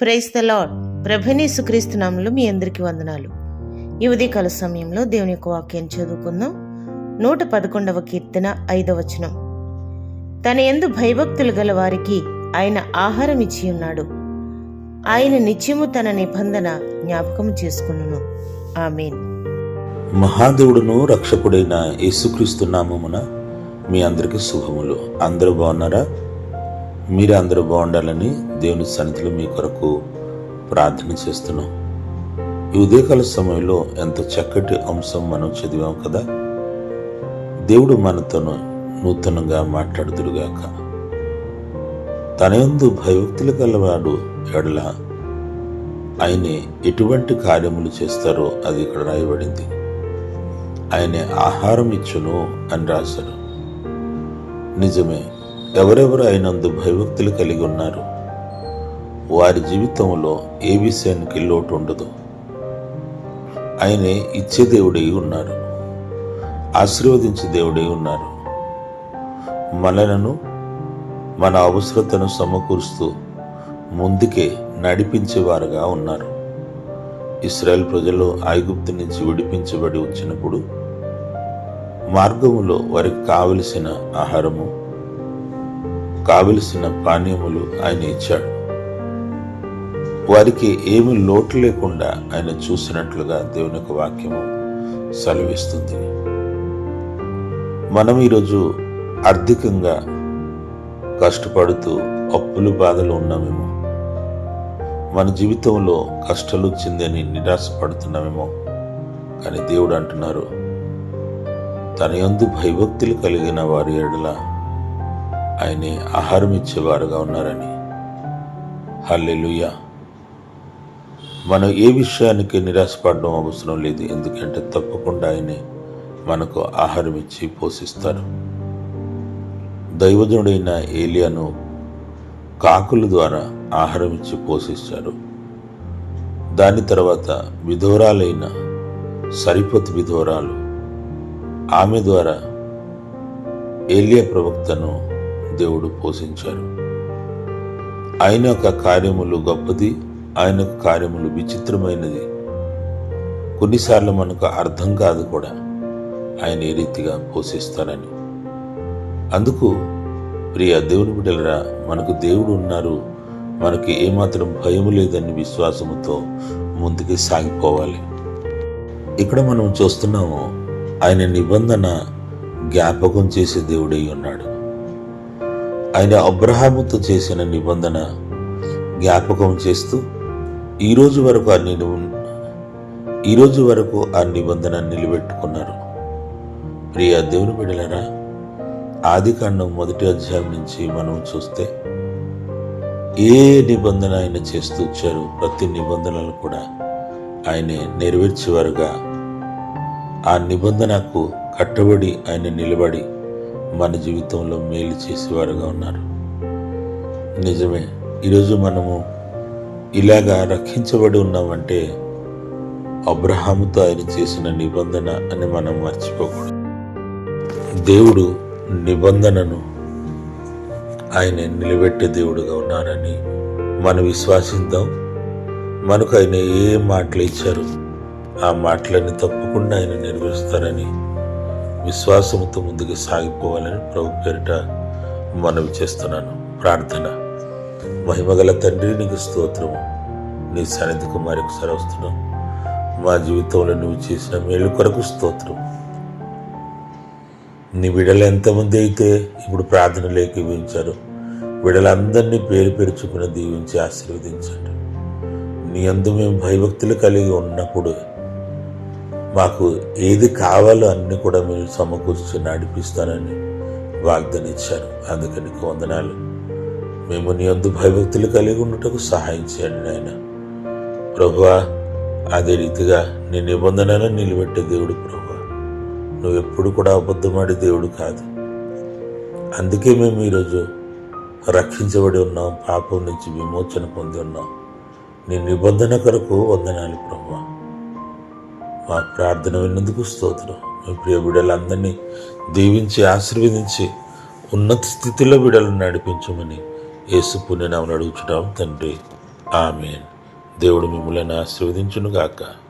Praise the lord. ప్రభువైన యేసుక్రీస్తు నామములో మీ అందరికీ వందనాలు. ఈ ఉదయకాల సమయంలో దేవుని యొక్క వాక్యం చదువుకుందాం. 111వ కీర్తన 5వ వచనం. తన యందు భయభక్తులు గల వారికి ఆయన ఆహారం ఇచ్చి ఉన్నాడు. ఆయన నిత్యము తన నిబంధన జ్ఞాపకం చేసుకును. ఆమేన్. మహాదేవుడును రక్షకుడైన యేసుక్రీస్తు నామమున మీ అందరికీ శుభములు. అందరూ బాగున్నారా? మీరు అందరూ బాగుండాలని దేవుని సన్నిధిలో మీ కొరకు ప్రార్థన చేస్తున్నాం. ఈ ఉదయకాల సమయంలో ఎంత చక్కటి అంశం మనం చదివాం కదా. దేవుడు మనతోను నూతనంగా మాట్లాడుదురుగాక. తన యందు భయభక్తులు గలవాడు ఎడల ఆయనే ఎటువంటి కార్యములు చేస్తారో అది ఇక్కడ రాయబడింది. ఆయనే ఆహారం ఇచ్చును అని రాశారు. నిజమే, ఎవరెవరు ఆయనందు భయభక్తులు కలిగి ఉన్నారు వారి జీవితంలో ఏ విషయానికి లోటు ఉండదు. ఆయనే ఇచ్చే దేవుడై ఉన్నారు, ఆశీర్వదించే దేవుడై ఉన్నారు. మనలను మన అవసరతను సమకూరుస్తూ ముందుకే నడిపించేవారుగా ఉన్నారు. ఇశ్రాయేల్ ప్రజలు ఐగుప్తు నుంచి విడిపించబడి వచ్చినప్పుడు మార్గములో వారికి కావలసిన ఆహారము, కావలసిన పానీయములు ఆయన ఇచ్చాడు. వారికి ఏమి లోటు లేకుండా ఆయన చూసినట్లుగా దేవుని యొక్క వాక్యము సెలవిస్తుంది. మనం ఈరోజు ఆర్థికంగా కష్టపడుతూ అప్పులు బాధలు ఉన్నామేమో, మన జీవితంలో కష్టాలు వచ్చిందని నిరాశపడుతున్నామేమో. కానీ దేవుడు అంటున్నారు, తన యందు భయభక్తులు కలిగిన వారి ఎడల ఆయనే ఆహారం ఇచ్చేవారుగా ఉన్నారని. హల్లెలూయా. మనం ఏ విషయానికి నిరాశపడడం అవసరం లేదు, ఎందుకంటే తప్పకుండా ఆయనే మనకు ఆహారం ఇచ్చి పోషిస్తారు. దైవజనుడైన ఏలియాను కాకుల ద్వారా ఆహారం ఇచ్చి పోషించారు. దాని తర్వాత విధవరాలైన సరిపత్ విధవరాలు, ఆమె ద్వారా ఏలియా ప్రవక్తను దేవుడు పోషించారు. ఆయన యొక్క కార్యములు గొప్పది, ఆయన యొక్క కార్యములు విచిత్రమైనది. కొన్నిసార్లు మనకు అర్థం కాదు కూడా ఆయన ఏ రీతిగా పోషిస్తారని. అందుకు ప్రియ దేవుని బిడ్డలరా, మనకు దేవుడు ఉన్నారు, మనకి ఏమాత్రం భయం లేదని విశ్వాసముతో ముందుకు సాగిపోవాలి. ఇక్కడ మనం చూస్తున్నాము, ఆయన నిబంధన జ్ఞాపకం చేసే దేవుడై ఉన్నాడు. ఆయన అబ్రహాముతో చేసిన నిబంధన జ్ఞాపకం చేస్తూ ఈ రోజు వరకు ఆ నిబంధన నిలబెట్టుకున్నారు. ప్రియ దేవుని బిడ్డలారా, ఆదికాండం 1వ అధ్యాయం నుంచి మనం చూస్తే ఏ నిబంధన ఆయన చేస్తూ వచ్చారు, ప్రతి నిబంధనలు కూడా ఆయనే నెరవేర్చేవారుగా, ఆ నిబంధనకు కట్టబడి ఆయన నిలబడి మన జీవితంలో మేలు చేసేవారుగా ఉన్నారు. నిజమే, ఈరోజు మనము ఇలాగా రక్షించబడి ఉన్నామంటే అబ్రహాముతో ఆయన చేసిన నిబంధన అని మనం మర్చిపోకూడదు. దేవుడు నిబంధనను ఆయన నిలబెట్టే దేవుడుగా ఉన్నారని మనం విశ్వాసిద్దాం. మనకు ఆయన ఏ మాటలు ఇచ్చారు ఆ మాటలని తప్పకుండా ఆయన నెరవేరుస్తారని విశ్వాసంతో ముందుకు సాగిపోవాలని ప్రభు పేరిట మనవి చేస్తున్నాను. ప్రార్థన. మహిమగల తండ్రి, నీకు స్తోత్రము. నీ సన్నిధికి మరొకసారి వస్తున్నాం. మా జీవితంలో నువ్వు చేసిన మేలు కొరకు స్తోత్రం. నీ బిడ్డలు ఎంతమంది అయితే ఇప్పుడు ప్రార్థనలు ఏకీభవించారు, బిడ్డలందరినీ పేరు పెరుచుకుని దీవించి ఆశీర్వదించండి. నీ యందు మేము భయభక్తులు కలిగి ఉన్నప్పుడు మాకు ఏది కావాలో అన్నీ కూడా మీరు సమకూర్చి నడిపిస్తానని వాగ్దానం ఇచ్చారు. అందుకని నీకు వందనాలు. మేము నీ యందు భయభక్తులు కలిగి ఉండటకు సహాయం చేయండి నాయన. ప్రభువా, అదే రీతిగా నీ నిబంధనలను నిలబెట్టే దేవుడు ప్రభువా. నువ్వు ఎప్పుడు కూడా అబద్ధమాడే దేవుడు కాదు. అందుకే మేము ఈరోజు రక్షించబడి ఉన్నాం, పాపం నుంచి విమోచన పొంది ఉన్నాం. నీ నిబంధన కొరకు వందనాలు ప్రభువా. మా ప్రార్థన విన్నందుకు స్తోత్రం. మీ ప్రియ బిడ్డలందరినీ దీవించి ఆశీర్వదించి ఉన్నత స్థితిలో బిడ్డలను నడిపించమని యేసు పుణ్యనామమున అడుగుచున్నాం తండ్రి. ఆమేన్. దేవుడు మిమ్మల్ని ఆశీర్వదించునుగాక.